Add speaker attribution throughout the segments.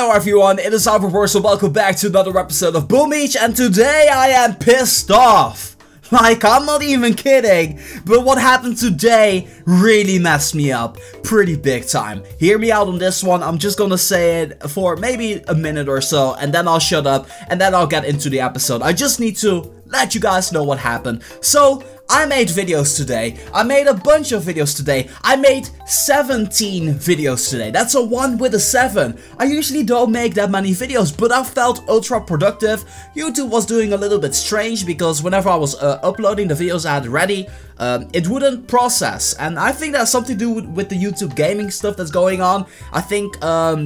Speaker 1: Hello everyone, it is Cyberverse, welcome back to another episode of Boom Beach, and today I am pissed off. Like, I'm not even kidding, but what happened today really messed me up pretty big time. Hear me out on this one, I'm just gonna say it for maybe a minute or so, and then I'll shut up, and then I'll get into the episode. I just need to let you guys know what happened. So, I made videos today. I made a bunch of videos today. I made 17 videos today. That's a 1 with a 7. I usually don't make that many videos, but I felt ultra productive. YouTube was doing a little bit strange because whenever I was uploading the videos I had ready, it wouldn't process. And I think that's something to do with the YouTube gaming stuff that's going on. I think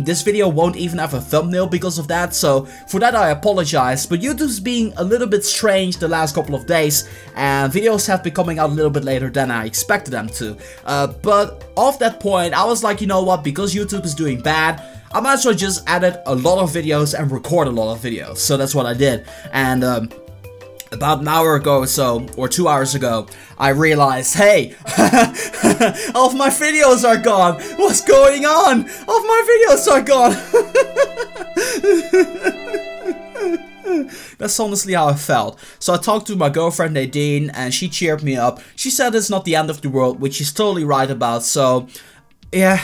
Speaker 1: this video won't even have a thumbnail because of that. So for that I apologize. But YouTube's being a little bit strange the last couple of days. And videos have been coming out a little bit later than I expected them to. But off that point, I was like, you know what, because YouTube is doing bad, I might as well just edit a lot of videos and record a lot of videos. So that's what I did. And about an hour ago or so, or 2 hours ago, I realized, hey, all of my videos are gone. What's going on? All of my videos are gone. That's honestly how I felt. So I talked to my girlfriend Nadine and she cheered me up. She said it's not the end of the world, which she's totally right about. So yeah,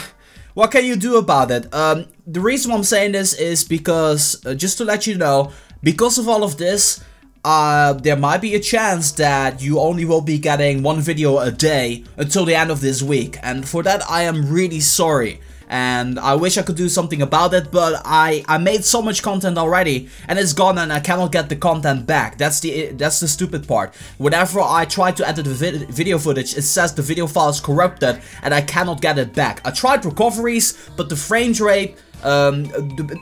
Speaker 1: what can you do about it? The reason why I'm saying this is because, just to let you know, because of all of this, there might be a chance that you only will be getting 1 video a day until the end of this week. And for that I am really sorry. And I wish I could do something about it, but I made so much content already and it's gone and I cannot get the content back. That's the stupid part. Whenever I try to edit the video footage, it says the video file is corrupted and I cannot get it back. I tried recoveries, but the frame rate,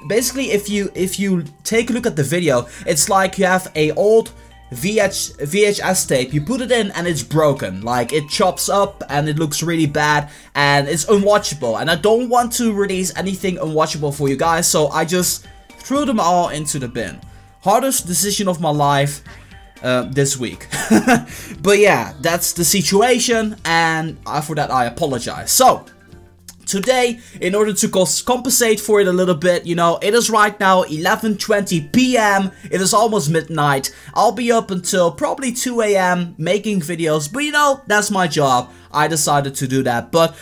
Speaker 1: basically if you take a look at the video, it's like you have a old VHS tape, you put it in and it's broken. Like, it chops up and it looks really bad and it's unwatchable, and I don't want to release anything unwatchable for you guys, so I just threw them all into the bin. Hardest decision of my life this week. But yeah, that's the situation, and for that I apologize. So today, in order to compensate for it a little bit, you know, it is right now 11:20 p.m. It is almost midnight. I'll be up until probably 2 a.m. making videos, but you know, that's my job. I decided to do that. But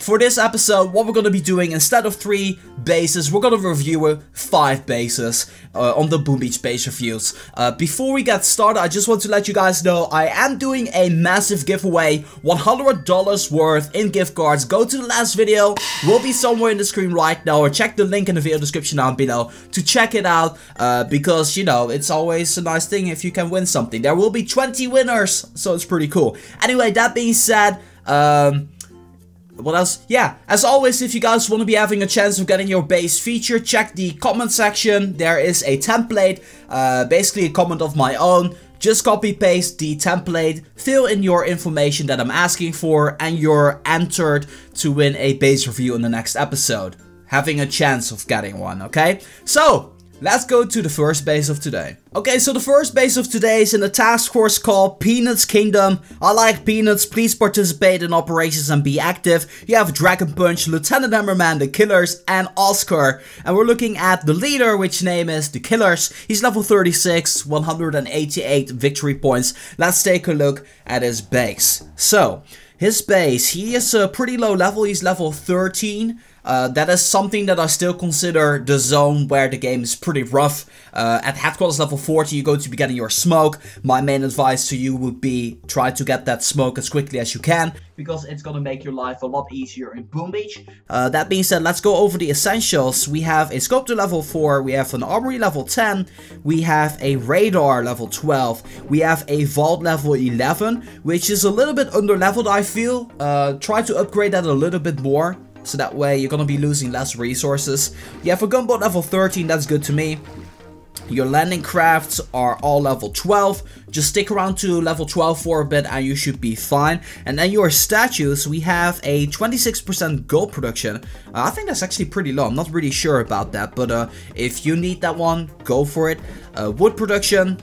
Speaker 1: for this episode, what we're going to be doing, instead of 3 bases, we're going to review 5 bases on the Boom Beach base reviews. Before we get started, I just want to let you guys know I am doing a massive giveaway, $100 worth in gift cards. Go to the last video, will be somewhere in the screen right now, or check the link in the video description down below to check it out, because, you know, it's always a nice thing if you can win something. There will be 20 winners, so it's pretty cool. Anyway, that being said, what else? Yeah, as always, if you guys want to be having a chance of getting your base featured, check the comment section. There is a template, basically a comment of my own. Just copy paste the template, fill in your information that I'm asking for, and you're entered to win a base review in the next episode. Having a chance of getting one, okay? So let's go to the first base of today. Okay, so the first base of today is in a task force called Peanuts Kingdom. I like peanuts, please participate in operations and be active. You have Dragon Punch, Lieutenant Hammerman, the Killers, and Oscar. And we're looking at the leader, which name is the Killers. He's level 36, 188 victory points. Let's take a look at his base. So, his base, he is a pretty low level, he's level 13. That is something that I still consider the zone where the game is pretty rough. At headquarters level 40, you're going to be getting your smoke. My main advice to you would be try to get that smoke as quickly as you can, because it's going to make your life a lot easier in Boom Beach. That being said, let's go over the essentials. We have a sculptor level 4, we have an armory level 10, we have a radar level 12, we have a vault level 11, which is a little bit under leveled, I feel. Try to upgrade that a little bit more, so that way you're gonna be losing less resources. You have a gunboat level 13, that's good to me. Your landing crafts are all level 12. Just stick around to level 12 for a bit and you should be fine. And then your statues, we have a 26% gold production. I think that's actually pretty low. I'm not really sure about that, but if you need that one, go for it. Wood production,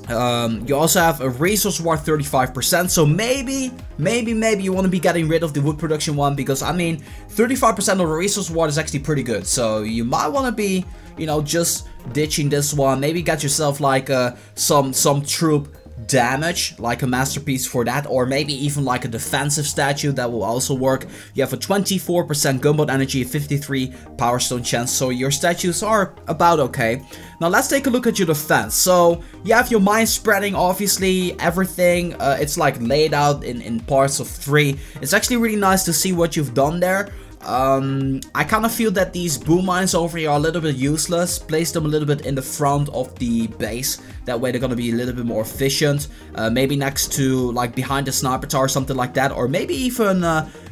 Speaker 1: You also have a resource reward 35%, so maybe you want to be getting rid of the wood production one, because I mean 35% of the resource reward is actually pretty good, so you might want to be, you know, just ditching this one. Maybe get yourself like some troop damage, like a masterpiece for that, or maybe even like a defensive statue that will also work. You have a 24% gunboat energy, 53 power stone chance, so your statues are about okay. Now let's take a look at your defense. So you have your mine spreading, obviously everything, it's like laid out in parts of 3. It's actually really nice to see what you've done there. I kind of feel that these boom mines over here are a little bit useless. Place them a little bit in the front of the base. That way they're going to be a little bit more efficient. Maybe next to, like, behind the sniper tower or something like that. Or maybe even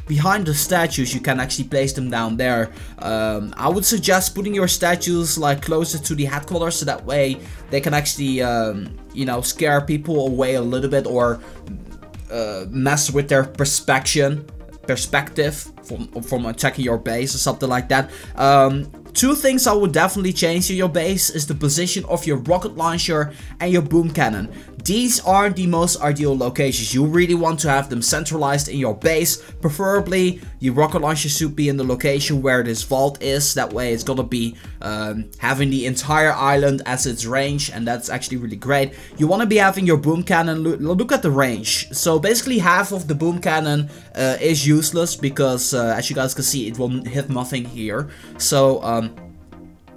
Speaker 1: behind the statues, you can actually place them down there. I would suggest putting your statues, like, closer to the headquarters. So that way they can actually, you know, scare people away a little bit. Or mess with their perspective from attacking your base or something like that. Two things I would definitely change to your base is the position of your rocket launcher and your boom cannon. These aren't the most ideal locations. You really want to have them centralized in your base. Preferably, your rocket launcher should be in the location where this vault is. That way it's gonna be having the entire island as its range, and that's actually really great. You want to be having your boom cannon, look at the range. So basically half of the boom cannon is useless because as you guys can see, it will hit nothing here. So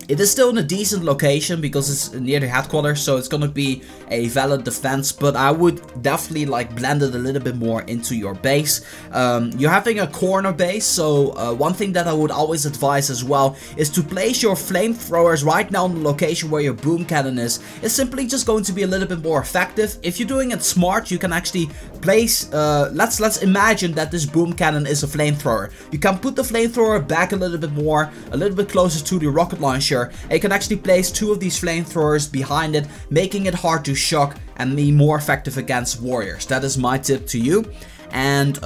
Speaker 1: it is still in a decent location because it's near the headquarters, so it's gonna be a valid defense, but I would definitely like blend it a little bit more into your base. You're having a corner base, so one thing that I would always advise as well is to place your flamethrowers right now in the location where your boom cannon is. It's simply just going to be a little bit more effective. If you're doing it smart, you can actually place, let's imagine that this boom cannon is a flamethrower. You can put the flamethrower back a little bit more, a little bit closer to the rocket launcher. And you can actually place 2 of these flamethrowers behind it, making it hard to shock and be more effective against warriors. That is my tip to you. And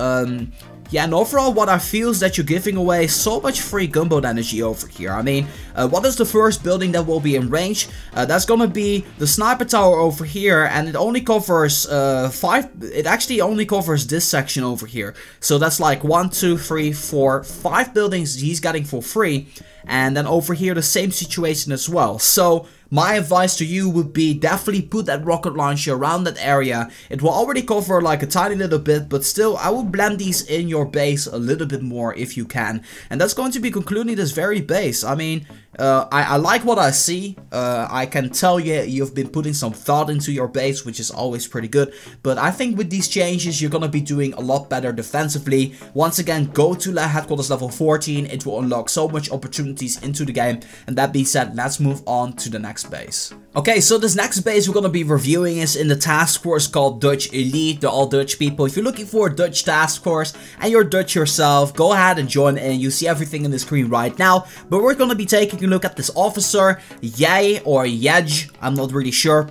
Speaker 1: yeah, and overall what I feel is that you're giving away so much free gunboat energy over here. I mean, what is the first building that will be in range? That's gonna be the sniper tower over here, and it only covers 5, it actually only covers this section over here. So that's like 1, 2, 3, 4, 5 buildings he's getting for free. And then over here the same situation as well. So my advice to you would be definitely put that rocket launcher around that area. It will already cover like a tiny little bit, but still I would blend these in your base a little bit more if you can. And that's going to be concluding this very base. I mean, I like what I see. I can tell you've been putting some thought into your base, which is always pretty good. But I think with these changes, you're gonna be doing a lot better defensively. Once again, go to headquarters level 14. It will unlock so much opportunities into the game. And that being said, let's move on to the next base. Okay, so this next base we're gonna be reviewing is in the task force called Dutch Elite. They're all Dutch people. If you're looking for a Dutch task force and you're Dutch yourself, go ahead and join in. You see everything in the screen right now. But we're gonna be taking a look at this officer, Jij or Yej, I'm not really sure,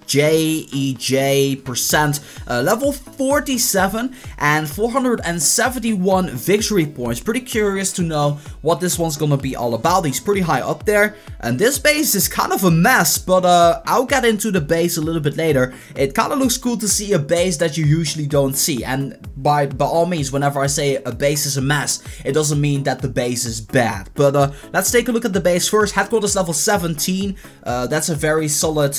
Speaker 1: JEJ%, level 47 and 471 victory points. Pretty curious to know what this one's gonna be all about. He's pretty high up there, and this base is kind of a mess, but I'll get into the base a little bit later. It kind of looks cool to see a base that you usually don't see, and by all means, whenever I say a base is a mess, it doesn't mean that the base is bad. But let's take a look at the base first. Headquarters level 17, that's a very solid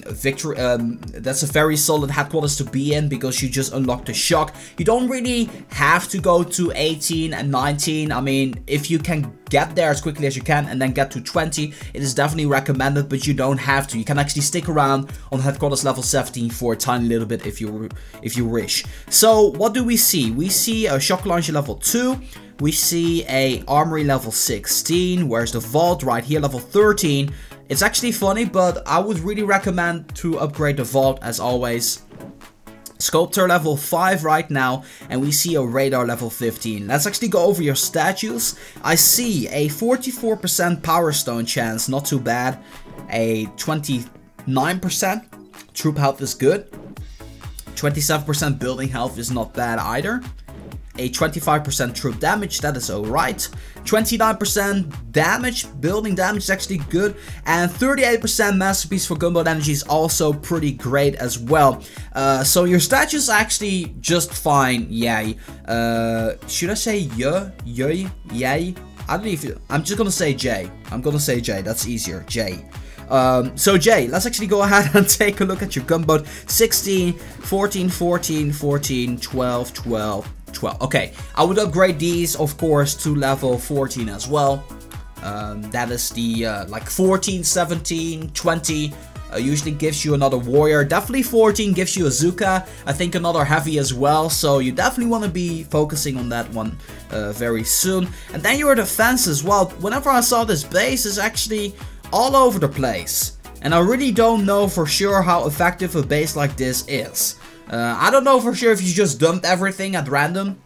Speaker 1: victory. That's a very solid headquarters to be in because you just unlocked the shock. You don't really have to go to 18 and 19. I mean, if you can get there as quickly as you can and then get to 20, it is definitely recommended, but you don't have to. You can actually stick around on headquarters level 17 for a tiny little bit if you wish. So what do we see? We see a shock launcher level 2. We see a armory level 16. Where's the vault? Right here, level 13. It's actually funny, but I would really recommend to upgrade the vault as always. Sculptor level 5 right now, and we see a radar level 15. Let's actually go over your statues. I see a 44% power stone chance, not too bad. A 29% troop health is good. 27% building health is not bad either. a 25% troop damage, that is alright. 29% damage, building damage is actually good. And 38% masterpiece for gunboat energy is also pretty great as well. So your stats is actually just fine, yay. Should I say yay? I don't even, I'm just gonna say J. I'm gonna say J, that's easier, J. So Jay, let's actually go ahead and take a look at your gunboat. 16, 14, 14, 14, 12, 12, 12. Okay, I would upgrade these, of course, to level 14 as well. That is the, like 14, 17, 20. Usually gives you another warrior. Definitely 14 gives you a Zuka. I think another heavy as well. So you definitely want to be focusing on that one very soon. And then your defense as well. Whenever I saw this base, is actually all over the place, and I really don't know for sure how effective a base like this is. I don't know for sure if you just dumped everything at random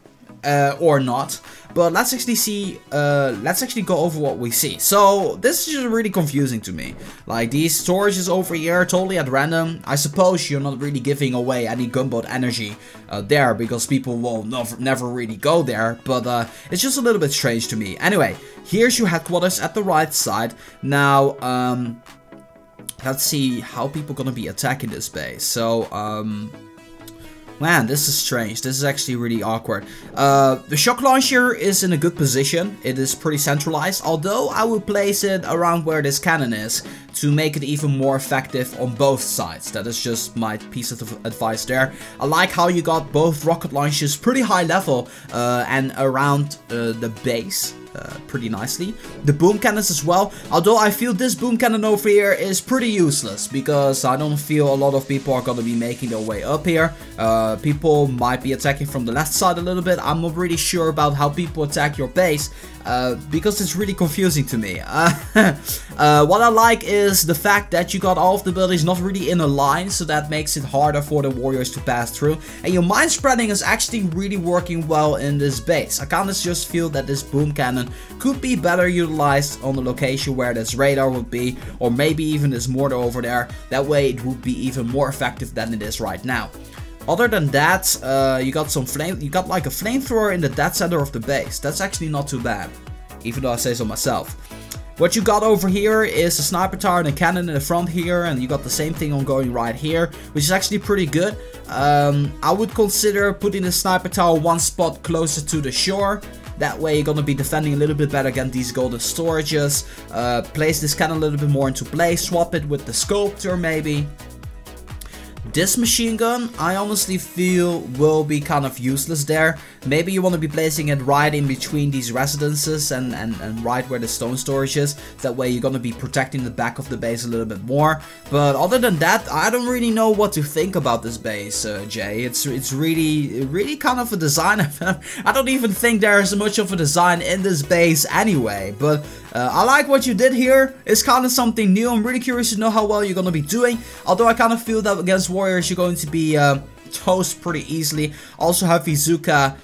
Speaker 1: or not, but let's actually see, let's actually go over what we see. So this is just really confusing to me. Like these storages over here totally at random. I suppose you're not really giving away any gunboat energy there, because people will never really go there, but it's just a little bit strange to me. Anyway, here's your headquarters at the right side. Now let's see how people gonna be attacking this base. So man, this is strange. This is actually really awkward. The shock launcher is in a good position. It is pretty centralized, although I would place it around where this cannon is to make it even more effective on both sides. That is just my piece of advice there. I like how you got both rocket launchers pretty high level and around the base. Pretty nicely. The boom cannons as well, although I feel this boom cannon over here is pretty useless, because I don't feel a lot of people are gonna be making their way up here. People might be attacking from the left side a little bit. I'm not really sure about how people attack your base, because it's really confusing to me. What I like is the fact that you got all of the buildings not really in a line, so that makes it harder for the warriors to pass through. And your mine spreading is actually really working well in this base. I kinda just feel that this boom cannon could be better utilized on the location where this radar would be, or maybe even this mortar over there. That way it would be even more effective than it is right now. Other than that, you got like a flamethrower in the dead center of the base. That's actually not too bad, even though I say so myself. What you got over here is a sniper tower and a cannon in the front here, and you got the same thing ongoing right here, which is actually pretty good. I would consider putting the sniper tower one spot closer to the shore. That way you're gonna be defending a little bit better against these golden storages. Place this cannon a little bit more into play. Swap it with the sculptor maybe. This machine gun, I honestly feel will be kind of useless there. Maybe you want to be placing it right in between these residences and right where the stone storage is. That way you're going to be protecting the back of the base a little bit more. But other than that, I don't really know what to think about this base, Jay. It's really kind of a design. I don't even think there's much of a design in this base anyway. But I like what you did here. It's kind of something new. I'm really curious to know how well you're going to be doing. Although I kind of feel that against warriors you're going to be toast pretty easily. Also have Izuka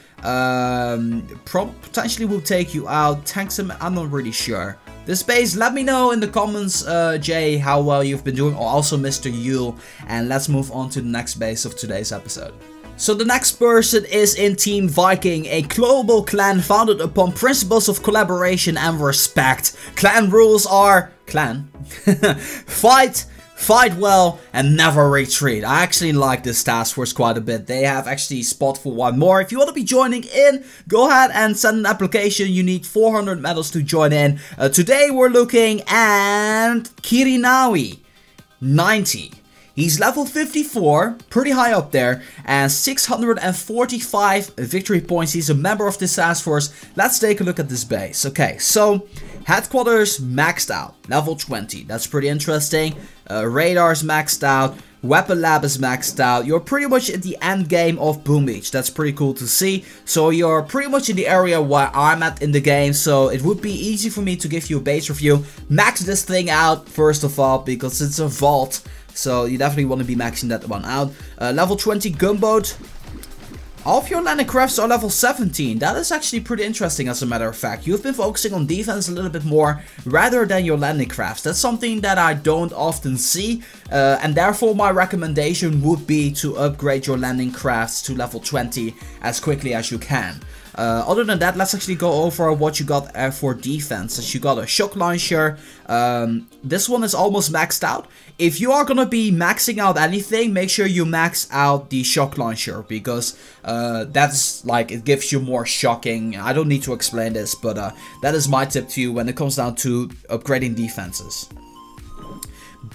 Speaker 1: potentially will take you out. Tanks him, I'm not really sure. This base, let me know in the comments, Jay, how well you've been doing, or also Mr. Yule. And let's move on to the next base of today's episode. So the next person is in Team Viking, a global clan founded upon principles of collaboration and respect. Clan rules are clan. Fight well and never retreat. I actually like this task force quite a bit. They have actually spot for one more. If you want to be joining in, go ahead and send an application. You need 400 medals to join in. Today we're looking at Kirinawi, 90. He's level 54, pretty high up there, and 645 victory points. He's a member of this task force. Let's take a look at this base. Okay, so headquarters maxed out, level 20. That's pretty interesting. Radar's maxed out. Weapon lab is maxed out. You're pretty much at the end game of Boom Beach. That's pretty cool to see. So you're pretty much in the area where I'm at in the game. So it would be easy for me to give you a base review. Max this thing out first of all, because it's a vault. So you definitely want to be maxing that one out. Level 20 gunboat. All of your landing crafts are level 17. That is actually pretty interesting, as a matter of fact. You've been focusing on defense a little bit more rather than your landing crafts. That's something that I don't often see, and therefore my recommendation would be to upgrade your landing crafts to level 20 as quickly as you can. Other than that, let's actually go over what you got for defense. As you got a shock launcher. This one is almost maxed out. If you are gonna be maxing out anything, make sure you max out the shock launcher, because that's like, it gives you more shocking. I don't need to explain this, but that is my tip to you when it comes down to upgrading defenses.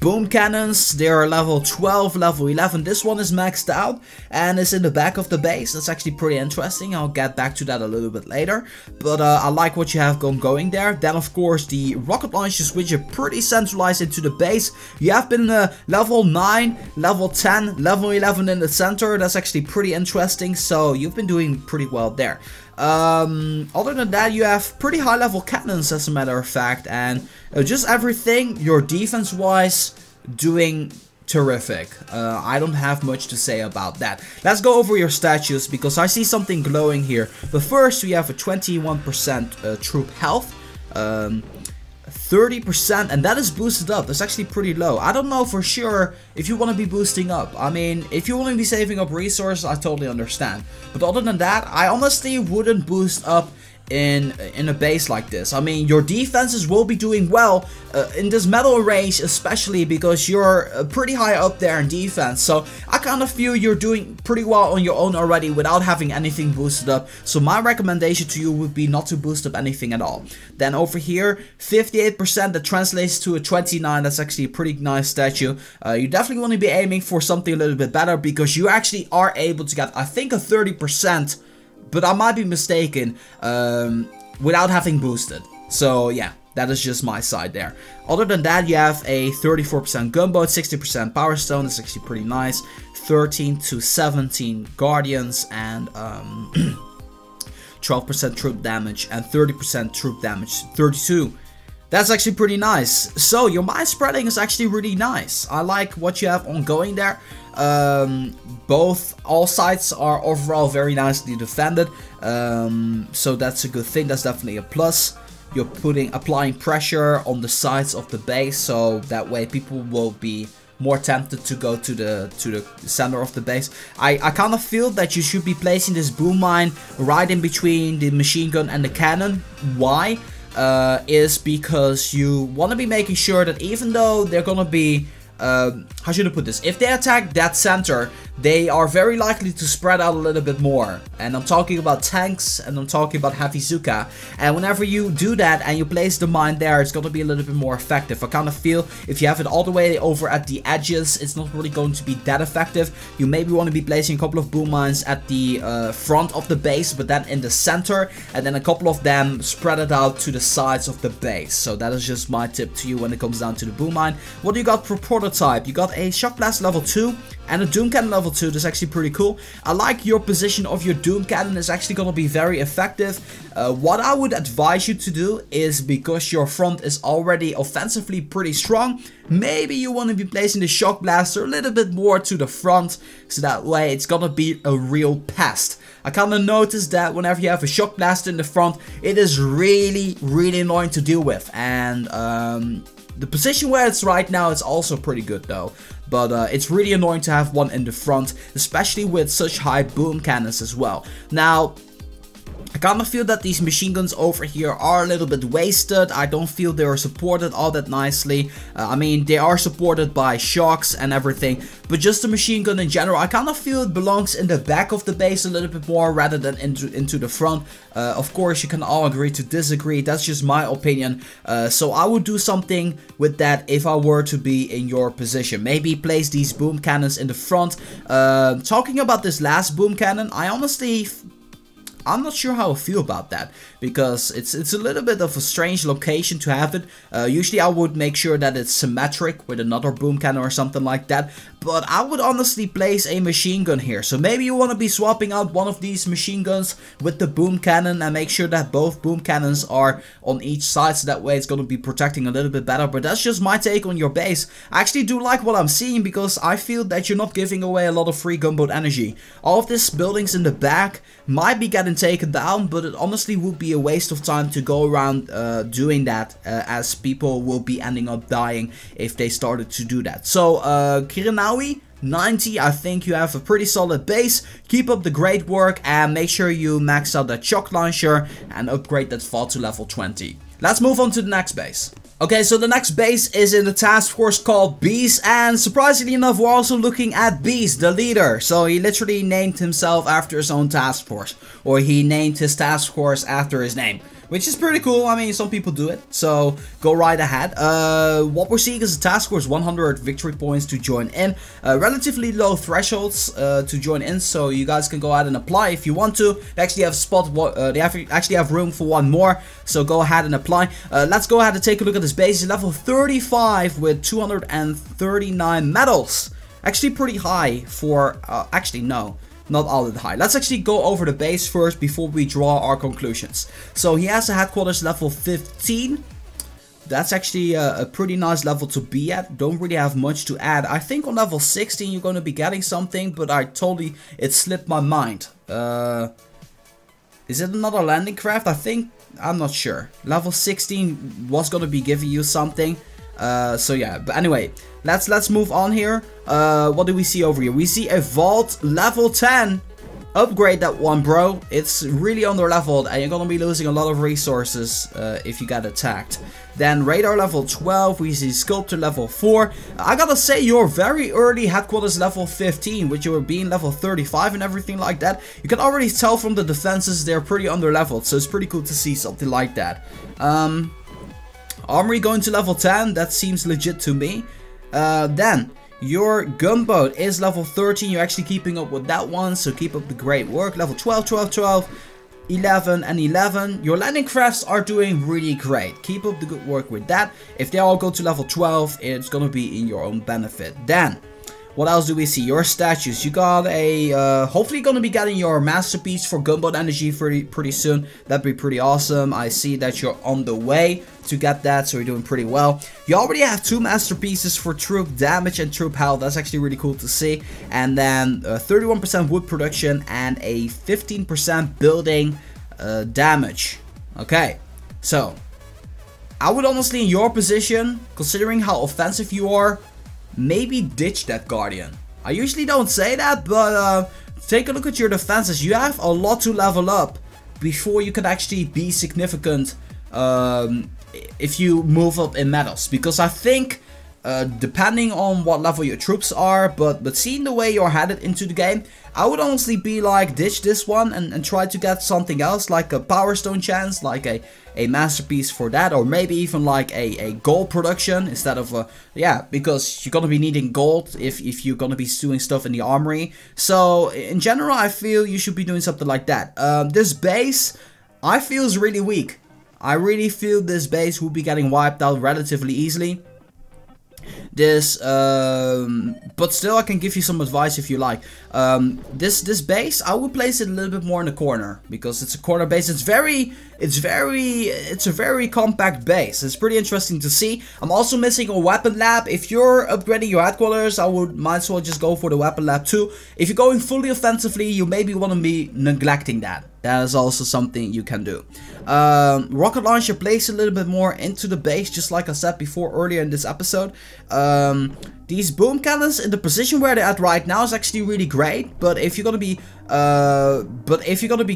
Speaker 1: Boom cannons, they are level 12, level 11. This one is maxed out and is in the back of the base. That's actually pretty interesting. I'll get back to that a little bit later. But I like what you have going there. Then of course the rocket launchers, which are pretty centralized into the base. You have been level 9, level 10, level 11 in the center. That's actually pretty interesting. So you've been doing pretty well there. Other than that, you have pretty high level cannons, as a matter of fact, and just everything, your defense wise, doing terrific. I don't have much to say about that. Let's go over your statues, because I see something glowing here. But first, we have a 21% troop health, 30%, and that is boosted up. That's actually pretty low. I don't know for sure if you want to be boosting up. I mean, if you want to be saving up resources, I totally understand. But other than that, I honestly wouldn't boost up in a base like this. I mean, your defenses will be doing well in this metal range, especially because you're pretty high up there in defense. So I kind of feel you're doing pretty well on your own already without having anything boosted up. So my recommendation to you would be not to boost up anything at all. Then over here, 58%, that translates to a 29. That's actually a pretty nice statue. You definitely want to be aiming for something a little bit better, because you actually are able to get, I think, a 30%, but I might be mistaken, without having boosted. So yeah, that is just my side there. Other than that, you have a 34% gunboat, 60% power stone. That's actually pretty nice. 13 to 17 guardians, and 12% troop damage and 30% troop damage. 32. That's actually pretty nice. So your mine spreading is actually really nice. I like what you have ongoing there. All sides are overall very nicely defended. So that's a good thing. That's definitely a plus. You're applying pressure on the sides of the base, so that way people will be more tempted to go to the center of the base. I kind of feel that you should be placing this boom mine right in between the machine gun and the cannon. Why? Is because you want to be making sure that even though they're gonna be, how should I put this? If they attack that center, they are very likely to spread out a little bit more. And I'm talking about tanks, and I'm talking about heavy Zuka. And whenever you do that and you place the mine there, it's going to be a little bit more effective. I kind of feel if you have it all the way over at the edges, it's not really going to be that effective. You maybe want to be placing a couple of boom mines at the front of the base, but then in the center, and then a couple of them spread it out to the sides of the base. So that is just my tip to you when it comes down to the boom mine. What do you got for prototype? You got a shock blast level 2 and a doom cannon level 2. That's actually pretty cool. I like your position of your doom cannon. Is actually going to be very effective. What I would advise you to do is, because your front is already offensively pretty strong, maybe you want to be placing the shock blaster a little bit more to the front, so that way it's going to be a real pest. I kind of noticed that whenever you have a shock blaster in the front, it is really annoying to deal with. And the position where it's right now is also pretty good though. But it's really annoying to have one in the front, especially with such high boom cannons as well. Now, I kind of feel that these machine guns over here are a little bit wasted. I don't feel they are supported all that nicely. I mean, they are supported by shocks and everything, but just the machine gun in general, I kind of feel it belongs in the back of the base a little bit more rather than into the front. Of course, you can all agree to disagree. That's just my opinion. So I would do something with that if I were to be in your position. Maybe place these boom cannons in the front. Talking about this last boom cannon, I honestly I'm not sure how I feel about that, because it's a little bit of a strange location to have it. Usually I would make sure that it's symmetric with another boom cannon or something like that, but I would honestly place a machine gun here. So maybe you want to be swapping out one of these machine guns with the boom cannon and make sure that both boom cannons are on each side, so that way it's going to be protecting a little bit better. But that's just my take on your base. I actually do like what I'm seeing, because I feel that you're not giving away a lot of free gunboat energy. All of these buildings in the back might be getting taken down, but it honestly would be a waste of time to go around doing that, as people will be ending up dying if they started to do that. So Kirinawi 90, I think you have a pretty solid base. Keep up the great work and make sure you max out that shock launcher and upgrade that vault to level 20. Let's move on to the next base. Okay, so the next base is in the task force called Beast, and surprisingly enough, we're also looking at Beast, the leader. So he literally named himself after his own task force, or he named his task force after his name, which is pretty cool. I mean, some people do it, so go right ahead. What we're seeing is a task force, 100 victory points to join in, relatively low thresholds to join in, so you guys can go ahead and apply if you want to. They actually have actually have room for one more, so go ahead and apply. Let's go ahead and take a look at this base. It's level 35 with 239 medals. Actually pretty high for, actually no, not all that high. Let's actually go over the base first before we draw our conclusions. So he has a headquarters level 15. That's actually a pretty nice level to be at. Don't really have much to add. I think on level 16 you're going to be getting something, but it slipped my mind. Is it another landing craft? I think, I'm not sure. Level 16 was going to be giving you something. So yeah, but anyway, let's move on here. What do we see over here? We see a vault level 10. Upgrade that one, bro. It's really under leveled and you're gonna be losing a lot of resources if you get attacked. Then radar level 12, we see sculptor level 4. I gotta say, you're very early headquarters level 15, with your being level 35 and everything like that. You can already tell from the defenses they're pretty under leveled, so it's pretty cool to see something like that. Armory going to level 10, that seems legit to me. Then your gunboat is level 13, you're actually keeping up with that one, so keep up the great work. Level 12, 12, 12, 11 and 11. Your landing crafts are doing really great. Keep up the good work with that. If they all go to level 12, it's gonna be in your own benefit. Then what else do we see? Your statues. You got a, hopefully gonna be getting your masterpiece for gunboat energy pretty soon. That'd be pretty awesome. I see that you're on the way to get that, so you're doing pretty well. You already have 2 masterpieces for troop damage and troop health. That's actually really cool to see. And then 31% wood production and a 15% building damage. Okay, so I would honestly, in your position, considering how offensive you are, maybe ditch that Guardian. I usually don't say that, but take a look at your defenses. You have a lot to level up before you can actually be significant if you move up in medals. Because I think, depending on what level your troops are, but seeing the way you're headed into the game, I would honestly be like, ditch this one and try to get something else, like a power stone chance, like a masterpiece for that, or maybe even like a gold production instead of a, yeah, because you're gonna be needing gold if you're gonna be doing stuff in the armory. So in general, I feel you should be doing something like that. This base, I feel, is really weak. I really feel this base will be getting wiped out relatively easily. This, but still I can give you some advice if you like. This base, I would place it a little bit more in the corner, because it's a corner base. It's a very compact base. It's pretty interesting to see. I'm also missing a weapon lab. If you're upgrading your headquarters, I would might as well just go for the weapon lab too. If you're going fully offensively, you maybe want to be neglecting that. That is also something you can do. Rocket launcher, place a little bit more into the base, just like I said before earlier in this episode. These boom cannons in the position where they're at right now is actually really great. But if you're gonna be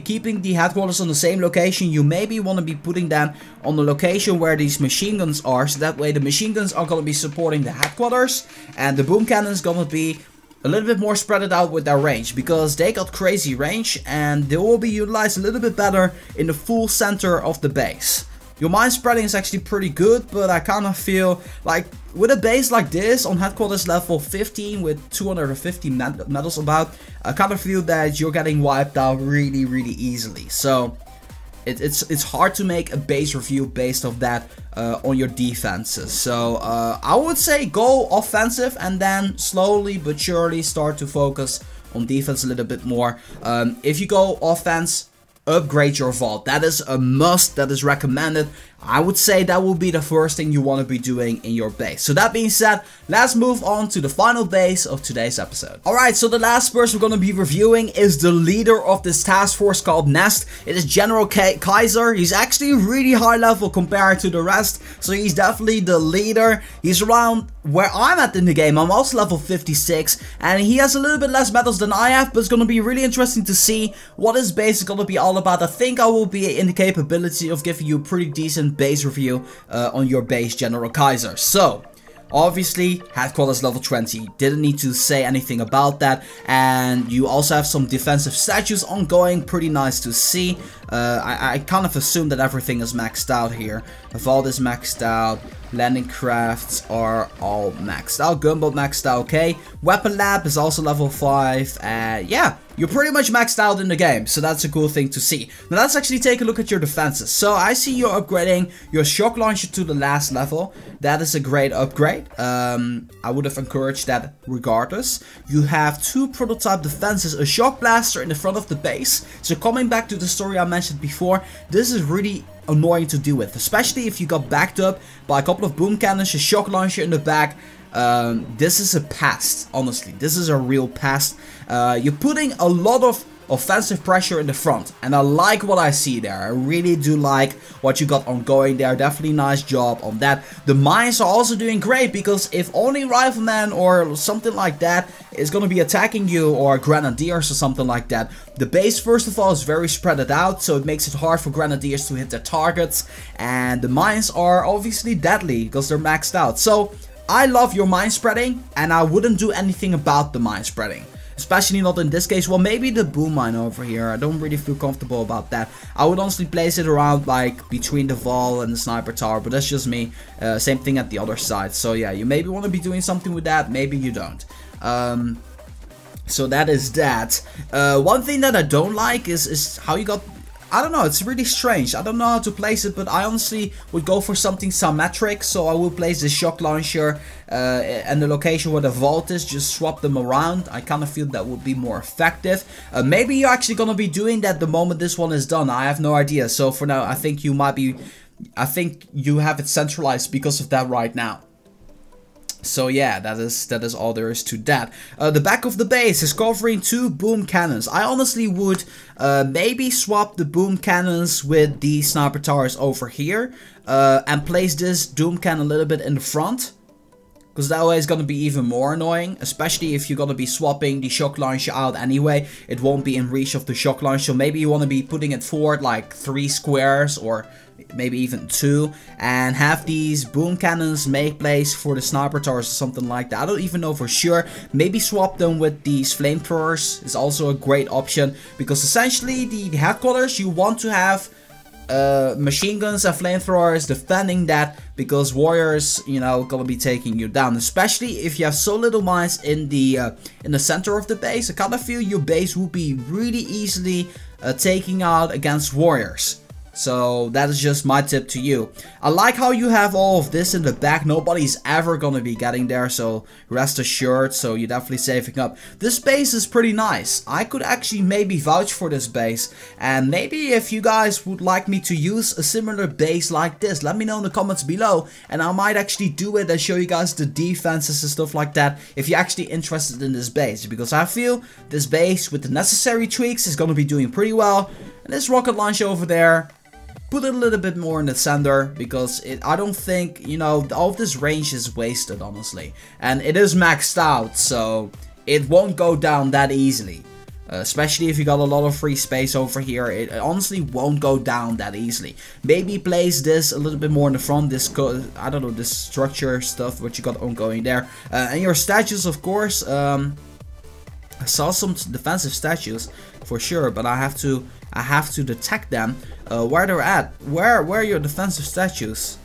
Speaker 1: keeping the headquarters on the same location, you maybe want to be putting them on the location where these machine guns are, so that way the machine guns are gonna be supporting the headquarters, and the boom cannons gonna be a little bit more spread out with their range, because they got crazy range and they will be utilized a little bit better in the full center of the base. Your mine spreading is actually pretty good, but I kind of feel like with a base like this on headquarters level 15 with 250 medals about, I kind of feel that you're getting wiped out really, really easily. So it's hard to make a base review based off that on your defenses. So I would say go offensive and then slowly but surely start to focus on defense a little bit more. If you go offense, upgrade your vault. That is a must, that is recommended. I would say that will be the first thing you want to be doing in your base. So that being said, let's move on to the final base of today's episode. Alright, so the last person we're going to be reviewing is the leader of this task force called Nest. It is General Kaiser. He's actually really high level compared to the rest, so he's definitely the leader. He's around where I'm at in the game. I'm also level 56, and he has a little bit less medals than I have, but it's going to be really interesting to see what his base is going to be all about. I think I will be in the capability of giving you a pretty decent base review on your base, General Kaiser. So obviously, headquarters level 20, didn't need to say anything about that, and you also have some defensive statues ongoing, pretty nice to see. I kind of assume that everything is maxed out here. Vault is maxed out, landing crafts are all maxed out, gunboat maxed out, okay. Weapon lab is also level 5, and yeah, you're pretty much maxed out in the game, so that's a cool thing to see. Now let's actually take a look at your defenses. So I see you're upgrading your shock launcher to the last level. That is a great upgrade. I would have encouraged that regardless. You have 2 prototype defenses, a shock blaster in the front of the base. So coming back to the story I mentioned before, this is really annoying to deal with, especially if you got backed up by a couple of boom cannons, a shock launcher in the back. This is a pest, honestly. This is a real pest. You're putting a lot of offensive pressure in the front, and I like what I see there. I really do like what you got ongoing there. Definitely nice job on that. The mines are also doing great, because if only riflemen or something like that is going to be attacking you, or grenadiers or something like that, the base first of all is very spread out, so it makes it hard for grenadiers to hit their targets, and the mines are obviously deadly because they're maxed out. So I love your mine spreading, and I wouldn't do anything about the mine spreading. Especially not in this case. Well, maybe the boom mine over here. I don't really feel comfortable about that. I would honestly place it around like between the vault and the sniper tower, but that's just me. Same thing at the other side. So yeah, you maybe want to be doing something with that. Maybe you don't. So that is that. One thing that I don't like is how you got... I don't know, it's really strange. I don't know how to place it, but I honestly would go for something symmetric. So I will place the shock launcher and the location where the vault is, just swap them around. I kind of feel that would be more effective. Maybe you're actually going to be doing that the moment this one is done. I have no idea. So for now, I think you might be... I think you have it centralized because of that right now. So yeah, that is all there is to that. The back of the base is covering 2 boom cannons. I honestly would maybe swap the boom cannons with the sniper towers over here and place this doom cannon a little bit in the front, because that way it's going to be even more annoying, especially if you're going to be swapping the shock launcher out anyway. It won't be in reach of the shock launcher. So maybe you want to be putting it forward like 3 squares or maybe even 2, and have these boom cannons make place for the sniper towers or something like that. I don't even know for sure. Maybe swap them with these flamethrowers is also a great option, because essentially the headquarters, you want to have machine guns and flamethrowers defending that, because warriors, you know, gonna be taking you down, especially if you have so little mines in the center of the base. I kind of feel your base would be really easily taking out against warriors. So that is just my tip to you. I like how you have all of this in the back. Nobody's ever gonna be getting there, so rest assured. So you're definitely saving up. This base is pretty nice. I could actually maybe vouch for this base. And maybe if you guys would like me to use a similar base like this, let me know in the comments below. And I might actually do it and show you guys the defenses and stuff like that, if you're actually interested in this base. Because I feel this base with the necessary tweaks is gonna be doing pretty well. And this rocket launcher over there, put it a little bit more in the center, because I don't think, you know, all of this range is wasted, honestly. And it is maxed out, so it won't go down that easily. Especially if you got a lot of free space over here, it honestly won't go down that easily. Maybe place this a little bit more in the front, this, I don't know, this structure stuff, what you got ongoing there. And your statues, of course, I saw some defensive statues for sure, but I have to I have to detect them. Where they're at. Where are your defensive statues?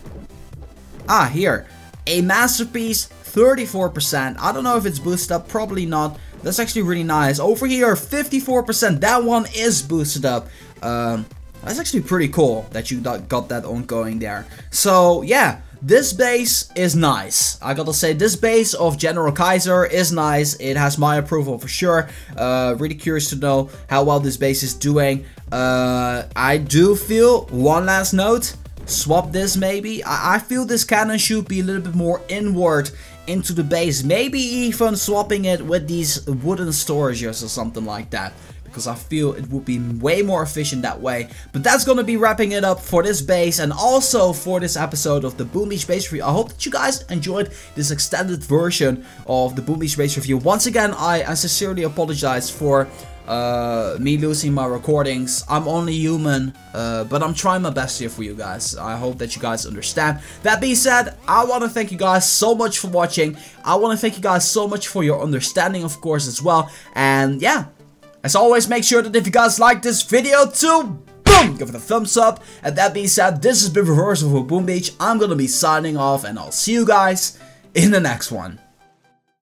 Speaker 1: Ah, here. A masterpiece, 34%. I don't know if it's boosted up, probably not. That's actually really nice. Over here, 54%. That one is boosted up. That's actually pretty cool that you got that ongoing there. So, yeah. This base is nice. I gotta say, this base of General Kaiser is nice. It has my approval for sure. Really curious to know how well this base is doing. I do feel, one last note, swap this maybe. I feel this cannon should be a little bit more inward into the base. Maybe even swapping it with these wooden storages or something like that. Because I feel it would be way more efficient that way. But that's gonna be wrapping it up for this base and also for this episode of the Boom Beach base review. I hope that you guys enjoyed this extended version of the Boom Beach base review. Once again, I sincerely apologize for me losing my recordings. I'm only human, but I'm trying my best here for you guys. I hope that you guys understand. That being said, I want to thank you guys so much for watching. I want to thank you guys so much for your understanding, of course, as well. And yeah. As always, make sure that if you guys like this video to boom, give it a thumbs up. And that being said, this has been Reversal for Boom Beach. I'm gonna be signing off and I'll see you guys in the next one.